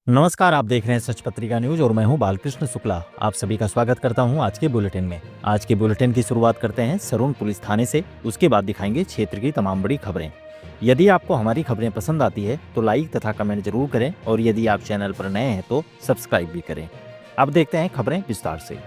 नमस्कार, आप देख रहे हैं सच पत्रिका न्यूज और मैं हूं बालकृष्ण शुक्ला। आप सभी का स्वागत करता हूं आज के बुलेटिन में। आज के बुलेटिन की शुरुआत करते हैं सरून पुलिस थाने से। उसके बाद दिखाएंगे क्षेत्र की तमाम बड़ी खबरें। यदि आपको हमारी खबरें पसंद आती है तो लाइक तथा कमेंट जरूर करें और यदि आप चैनल पर नए हैं तो सब्सक्राइब भी करें। अब देखते हैं खबरें विस्तार से।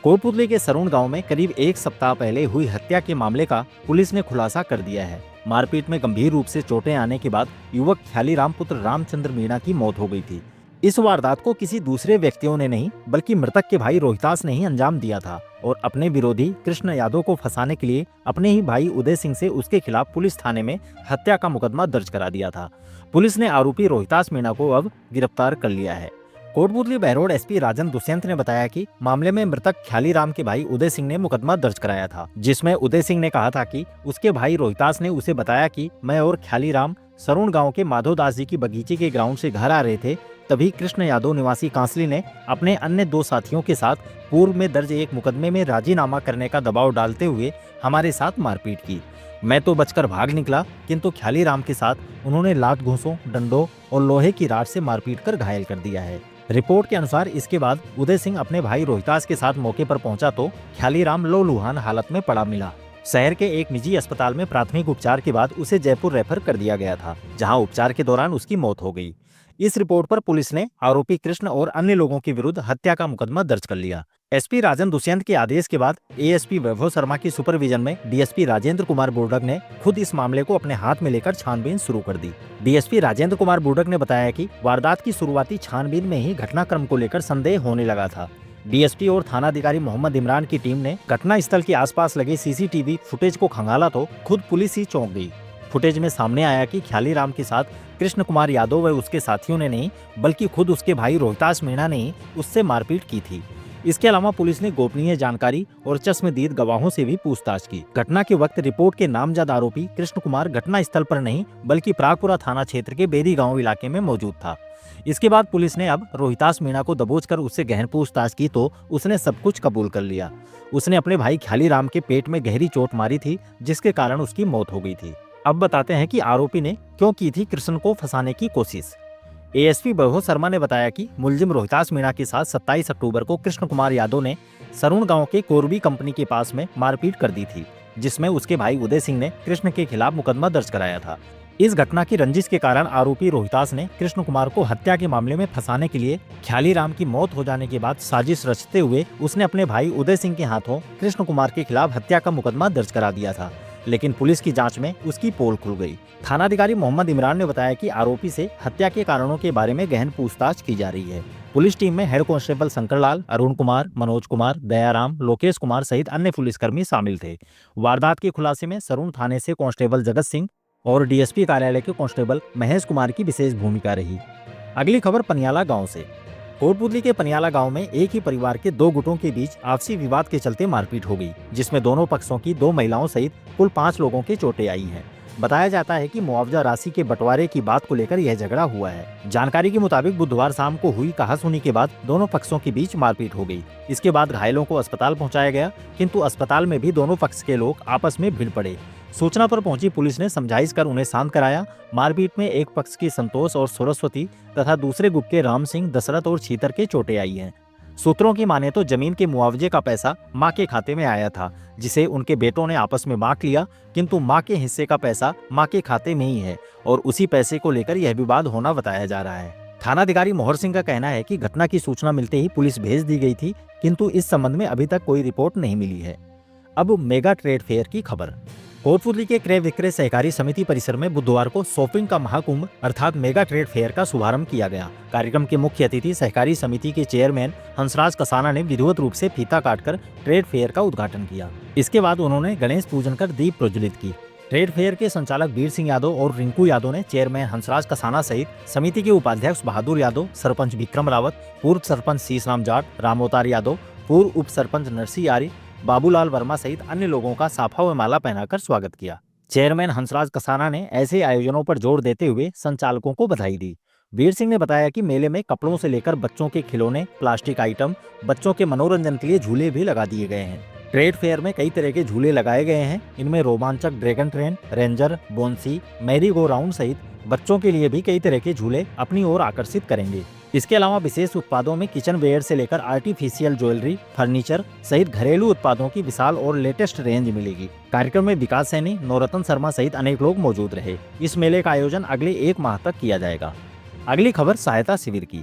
कोटपुतली के सरून गांव में करीब एक सप्ताह पहले हुई हत्या के मामले का पुलिस ने खुलासा कर दिया है। मारपीट में गंभीर रूप से चोटें आने के बाद युवक ख्यालीराम पुत्र रामचंद्र मीणा की मौत हो गई थी। इस वारदात को किसी दूसरे व्यक्तियों ने नहीं बल्कि मृतक के भाई रोहितास ने ही अंजाम दिया था और अपने विरोधी कृष्ण यादव को फंसाने के लिए अपने ही भाई उदय सिंह से उसके खिलाफ पुलिस थाने में हत्या का मुकदमा दर्ज करा दिया था। पुलिस ने आरोपी रोहितास मीणा को अब गिरफ्तार कर लिया है। कोटपुतली बहरोड एसपी राजन दुष्यंत ने बताया कि मामले में मृतक ख्यालीराम के भाई उदय सिंह ने मुकदमा दर्ज कराया था, जिसमें उदय सिंह ने कहा था कि उसके भाई रोहितास ने उसे बताया कि मैं और ख्यालीराम सरून गांव के माधोदास जी की बगीचे के ग्राउंड से घर आ रहे थे। तभी कृष्ण यादव निवासी कांसली ने अपने अन्य दो साथियों के साथ पूर्व में दर्ज एक मुकदमे में राजीनामा करने का दबाव डालते हुए हमारे साथ मारपीट की। मैं तो बचकर भाग निकला, किंतु ख्यालीराम के साथ उन्होंने लात घूंसों, डंडों और लोहे की राड से मारपीट कर घायल कर दिया है। रिपोर्ट के अनुसार इसके बाद उदय सिंह अपने भाई रोहितास के साथ मौके पर पहुंचा तो ख्यालीराम लहूलुहान हालत में पड़ा मिला। शहर के एक निजी अस्पताल में प्राथमिक उपचार के बाद उसे जयपुर रेफर कर दिया गया था, जहां उपचार के दौरान उसकी मौत हो गई। इस रिपोर्ट पर पुलिस ने आरोपी कृष्ण और अन्य लोगों के विरुद्ध हत्या का मुकदमा दर्ज कर लिया। एसपी राजन दुष्यंत के आदेश के बाद एएसपी वैभव शर्मा की सुपरविजन में डीएसपी राजेंद्र कुमार बुर्डक ने खुद इस मामले को अपने हाथ में लेकर छानबीन शुरू कर दी। डीएसपी राजेंद्र कुमार बुर्डक ने बताया कि वारदात की शुरुआती छानबीन में ही घटनाक्रम को लेकर संदेह होने लगा था। डीएसपी और थानाधिकारी मोहम्मद इमरान की टीम ने घटना स्थल के आसपास लगे सीसीटीवी फुटेज को खंगाला तो खुद पुलिस ही चौंक गई। फुटेज में सामने आया कि ख्यालीराम के साथ कृष्ण कुमार यादव व उसके साथियों ने नहीं बल्कि खुद उसके भाई रोहितास मीणा ने ही उससे मारपीट की थी। इसके अलावा पुलिस ने गोपनीय जानकारी और चश्मदीद गवाहों से भी पूछताछ की। घटना के वक्त रिपोर्ट के नामजद आरोपी कृष्ण कुमार घटना स्थल पर नहीं बल्कि प्रागपुरा थाना क्षेत्र के बेरी गांव इलाके में मौजूद था। इसके बाद पुलिस ने अब रोहितास मीणा को दबोचकर उससे गहन पूछताछ की तो उसने सब कुछ कबूल कर लिया। उसने अपने भाई ख्यालीराम के पेट में गहरी चोट मारी थी, जिसके कारण उसकी मौत हो गई थी। अब बताते हैं कि आरोपी ने क्यों की थी कृष्ण को फंसाने की कोशिश। एएसपी वैभव शर्मा ने बताया कि मुलजिम रोहितास मीणा के साथ 27 अक्टूबर को कृष्ण कुमार यादव ने सरून गांव के कोरबी कंपनी के पास में मारपीट कर दी थी, जिसमें उसके भाई उदय सिंह ने कृष्ण के खिलाफ मुकदमा दर्ज कराया था। इस घटना की रंजिश के कारण आरोपी रोहितास ने कृष्ण कुमार को हत्या के मामले में फंसाने के लिए ख्यालीराम की मौत हो जाने के बाद साजिश रचते हुए उसने अपने भाई उदय सिंह के हाथों कृष्ण कुमार के खिलाफ हत्या का मुकदमा दर्ज करा दिया था, लेकिन पुलिस की जांच में उसकी पोल खुल गई। थानाधिकारी मोहम्मद इमरान ने बताया कि आरोपी से हत्या के कारणों के बारे में गहन पूछताछ की जा रही है। पुलिस टीम में हेड कांस्टेबल शंकरलाल, अरुण कुमार, मनोज कुमार, दयाराम, लोकेश कुमार सहित अन्य पुलिसकर्मी शामिल थे। वारदात के खुलासे में सरून थाने से कांस्टेबल जगत सिंह और डीएसपी कार्यालय के कांस्टेबल महेश कुमार की विशेष भूमिका रही। अगली खबर पनियाला गांव से। कोटपुतली के पनियाला गांव में एक ही परिवार के दो गुटों के बीच आपसी विवाद के चलते मारपीट हो गई, जिसमें दोनों पक्षों की 2 महिलाओं सहित कुल 5 लोगों के चोटें आई हैं। बताया जाता है कि मुआवजा राशि के बंटवारे की बात को लेकर यह झगड़ा हुआ है। जानकारी के मुताबिक बुधवार शाम को हुई कहासुनी के बाद दोनों पक्षों के बीच मारपीट हो गई। इसके बाद घायलों को अस्पताल पहुंचाया गया, किंतु अस्पताल में भी दोनों पक्ष के लोग आपस में भिड़ पड़े। सूचना पर पहुंची पुलिस ने समझाइश कर उन्हें शांत कराया। मारपीट में एक पक्ष की संतोष और सरस्वती तथा दूसरे गुट के राम सिंह, दशरथ और छीतर के चोटें आई हैं। सूत्रों की माने तो जमीन के मुआवजे का पैसा मां के खाते में आया था, जिसे उनके बेटों ने आपस में बांट लिया, किंतु मां के हिस्से का पैसा मां के खाते में ही है और उसी पैसे को लेकर यह विवाद होना बताया जा रहा है। थानाधिकारी मोहर सिंह का कहना है कि घटना की सूचना मिलते ही पुलिस भेज दी गई थी, किंतु इस संबंध में अभी तक कोई रिपोर्ट नहीं मिली है। अब मेगा ट्रेड फेयर की खबर। कोटपुतली के क्रय विक्रय सहकारी समिति परिसर में बुधवार को शॉपिंग का महाकुंभ अर्थात मेगा ट्रेड फेयर का शुभारंभ किया गया। कार्यक्रम के मुख्य अतिथि सहकारी समिति के चेयरमैन हंसराज कसाना ने विधिवत रूप से फीता काटकर ट्रेड फेयर का उद्घाटन किया। इसके बाद उन्होंने गणेश पूजन कर दीप प्रज्वलित की। ट्रेड फेयर के संचालक वीर सिंह यादव और रिंकू यादव ने चेयरमैन हंसराज कसाना सहित समिति के उपाध्यक्ष बहादुर यादव, सरपंच विक्रम रावत, पूर्व सरपंच शीशराम जाट, रामोतार यादव, पूर्व उप सरपंच नरसी आर्य, बाबूलाल वर्मा सहित अन्य लोगों का साफा व माला पहनाकर स्वागत किया। चेयरमैन हंसराज कसाना ने ऐसे आयोजनों पर जोर देते हुए संचालकों को बधाई दी। वीर सिंह ने बताया कि मेले में कपड़ों से लेकर बच्चों के खिलौने, प्लास्टिक आइटम, बच्चों के मनोरंजन के लिए झूले भी लगा दिए गए हैं। ट्रेड फेयर में कई तरह के झूले लगाए गए हैं। इनमें रोमांचक dragon train, ranger, bonsai, merry go round सहित बच्चों के लिए भी कई तरह के झूले अपनी ओर आकर्षित करेंगे। इसके अलावा विशेष उत्पादों में किचन वेयर से लेकर आर्टिफिशियल ज्वेलरी, फर्नीचर सहित घरेलू उत्पादों की विशाल और लेटेस्ट रेंज मिलेगी। कार्यक्रम में विकास सैनी, नवरत्न शर्मा सहित अनेक लोग मौजूद रहे। इस मेले का आयोजन अगले 1 माह तक किया जाएगा। अगली खबर सहायता शिविर की।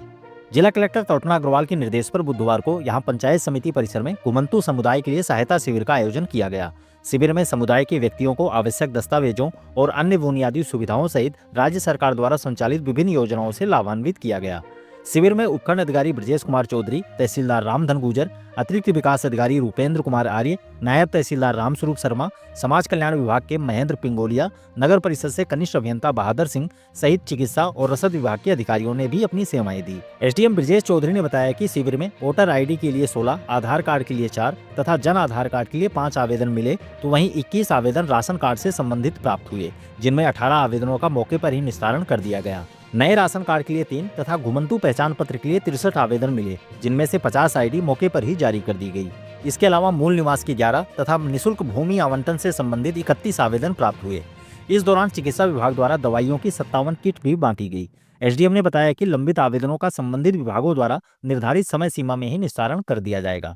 जिला कलेक्टर तोटना अग्रवाल के निर्देश पर बुधवार को यहां पंचायत समिति परिसर में घुमंतु समुदाय के लिए सहायता शिविर का आयोजन किया गया। शिविर में समुदाय के व्यक्तियों को आवश्यक दस्तावेजों और अन्य बुनियादी सुविधाओं सहित राज्य सरकार द्वारा संचालित विभिन्न योजनाओं से लाभान्वित किया गया। शिविर में उपखंड अधिकारी ब्रजेश कुमार चौधरी, तहसीलदार रामधन गुजर, अतिरिक्त विकास अधिकारी रूपेंद्र कुमार आर्य, नायब तहसीलदार रामस्वरूप शर्मा, समाज कल्याण विभाग के महेंद्र पिंगोलिया, नगर परिषद से कनिष्ठ अभियंता बहादुर सिंह सहित चिकित्सा और रसद विभाग के अधिकारियों ने भी अपनी सेवाएं दी। एसडीएम ब्रजेश चौधरी ने बताया कि शिविर में वोटर आईडी के लिए 16, आधार कार्ड के लिए 4 तथा जन आधार कार्ड के लिए 5 आवेदन मिले, तो वहीं 21 आवेदन राशन कार्ड से संबंधित प्राप्त हुए, जिनमें 18 आवेदनों का मौके पर ही निस्तारण कर दिया गया। नए राशन कार्ड के लिए 3 तथा घुमंतु पहचान पत्र के लिए 63 आवेदन मिले, जिनमें से 50 आईडी मौके पर ही जारी कर दी गई। इसके अलावा मूल निवास की 11 तथा निःशुल्क भूमि आवंटन से संबंधित 31 आवेदन प्राप्त हुए। इस दौरान चिकित्सा विभाग द्वारा दवाइयों की 57 किट भी बांटी गई। एसडीएम ने बताया कि लंबित आवेदनों का संबंधित विभागों द्वारा निर्धारित समय सीमा में ही निस्तारण कर दिया जाएगा।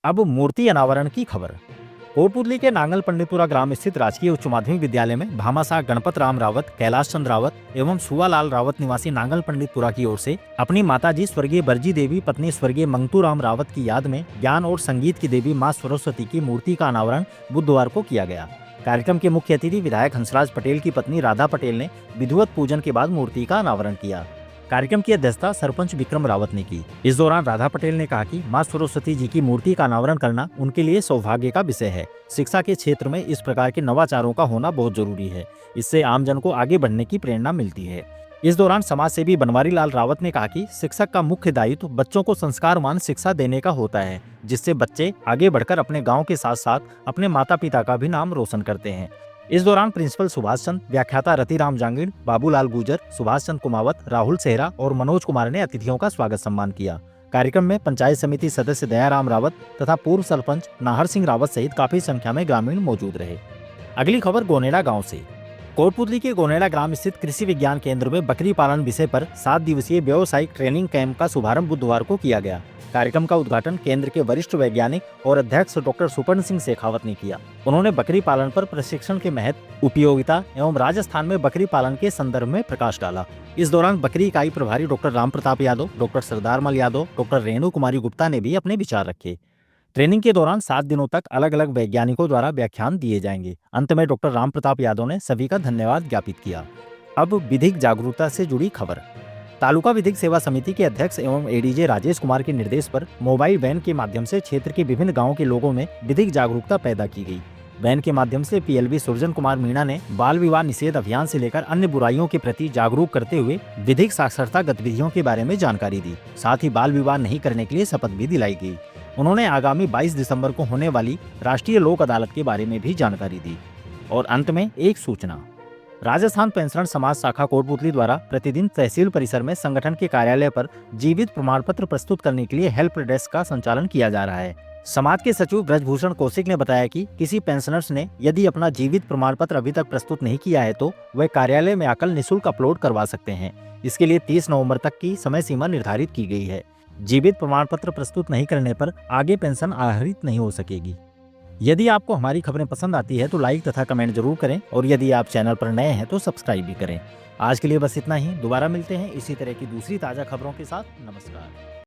अब मूर्ति अनावरण की खबर। कोटपुतली के नांगल पंडितपुरा ग्राम स्थित राजकीय उच्च माध्यमिक विद्यालय में भामाशाह गणपत राम रावत, कैलाश चंद्र रावत एवं सुवालाल रावत निवासी नांगल पंडितपुरा की ओर से अपनी माताजी स्वर्गीय बरजी देवी पत्नी स्वर्गीय मंगतू राम रावत की याद में ज्ञान और संगीत की देवी मां सरस्वती की मूर्ति का अनावरण बुधवार को किया गया। कार्यक्रम के मुख्य अतिथि विधायक हंसराज पटेल की पत्नी राधा पटेल ने विधिवत पूजन के बाद मूर्ति का अनावरण किया। कार्यक्रम की अध्यक्षता सरपंच विक्रम रावत ने की। इस दौरान राधा पटेल ने कहा कि मां सरस्वती जी की मूर्ति का अनावरण करना उनके लिए सौभाग्य का विषय है। शिक्षा के क्षेत्र में इस प्रकार के नवाचारों का होना बहुत जरूरी है। इससे आमजन को आगे बढ़ने की प्रेरणा मिलती है। इस दौरान समाज सेवी बनवारी लाल रावत ने कहा कि शिक्षक का मुख्य दायित्व बच्चों को संस्कारवान शिक्षा देने का होता है, जिससे बच्चे आगे बढ़कर अपने गाँव के साथ साथ अपने माता पिता का भी नाम रोशन करते हैं। इस दौरान प्रिंसिपल सुभाष चंद, व्याख्याता रतिराम जांगीड़, बाबूलाल गुजर, सुभाष चंद कुमावत, राहुल सेहरा और मनोज कुमार ने अतिथियों का स्वागत सम्मान किया। कार्यक्रम में पंचायत समिति सदस्य दयाराम रावत तथा पूर्व सरपंच नाहर सिंह रावत सहित काफी संख्या में ग्रामीण मौजूद रहे। अगली खबर गोनेडा गाँव से। कोटपुतली के गोनेडा ग्राम स्थित कृषि विज्ञान केंद्र में बकरी पालन विषय पर 7 दिवसीय व्यावसायिक ट्रेनिंग कैंप का शुभारंभ बुधवार को किया गया। कार्यक्रम का उद्घाटन केंद्र के वरिष्ठ वैज्ञानिक और अध्यक्ष डॉक्टर सुपर्ण सिंह शेखावत ने किया। उन्होंने बकरी पालन पर प्रशिक्षण के महत्व, उपयोगिता एवं राजस्थान में बकरी पालन के संदर्भ में प्रकाश डाला। इस दौरान बकरी इकाई प्रभारी doctor Ram Pratap Yadav, doctor Sardarmal Yadav, doctor Renu Kumari Gupta ने भी अपने विचार रखे। ट्रेनिंग के दौरान 7 दिनों तक अलग अलग वैज्ञानिकों द्वारा व्याख्यान दिए जाएंगे। अंत में डॉक्टर राम प्रताप यादव ने सभी का धन्यवाद ज्ञापित किया। अब विधिक जागरूकता से जुड़ी खबर। तालुका विधिक सेवा समिति के अध्यक्ष एवं एडीजे राजेश कुमार के निर्देश पर मोबाइल वैन के माध्यम से क्षेत्र के विभिन्न गाँवों के लोगों में विधिक जागरूकता पैदा की गई। वैन के माध्यम से पीएलबी सुरजन कुमार मीणा ने बाल विवाह निषेध अभियान से लेकर अन्य बुराइयों के प्रति जागरूक करते हुए विधिक साक्षरता गतिविधियों के बारे में जानकारी दी। साथ ही बाल विवाह नहीं करने के लिए शपथ भी दिलाई गई। उन्होंने आगामी 22 दिसंबर को होने वाली राष्ट्रीय लोक अदालत के बारे में भी जानकारी दी। और अंत में एक सूचना। राजस्थान पेंशनर समाज शाखा कोटपुतली द्वारा प्रतिदिन तहसील परिसर में संगठन के कार्यालय पर जीवित प्रमाण पत्र प्रस्तुत करने के लिए हेल्प डेस्क का संचालन किया जा रहा है। समाज के सचिव ब्रजभूषण कौशिक ने बताया कि किसी पेंशनर्स ने यदि अपना जीवित प्रमाण पत्र अभी तक प्रस्तुत नहीं किया है तो वह कार्यालय में आकर निःशुल्क अपलोड करवा सकते हैं। इसके लिए 30 नवंबर तक की समय सीमा निर्धारित की गई है। जीवित प्रमाण पत्र प्रस्तुत नहीं करने पर आगे पेंशन आहरित नहीं हो सकेगी। यदि आपको हमारी खबरें पसंद आती है तो लाइक तथा कमेंट जरूर करें और यदि आप चैनल पर नए हैं तो सब्सक्राइब भी करें। आज के लिए बस इतना ही। दोबारा मिलते हैं इसी तरह की दूसरी ताज़ा खबरों के साथ। नमस्कार।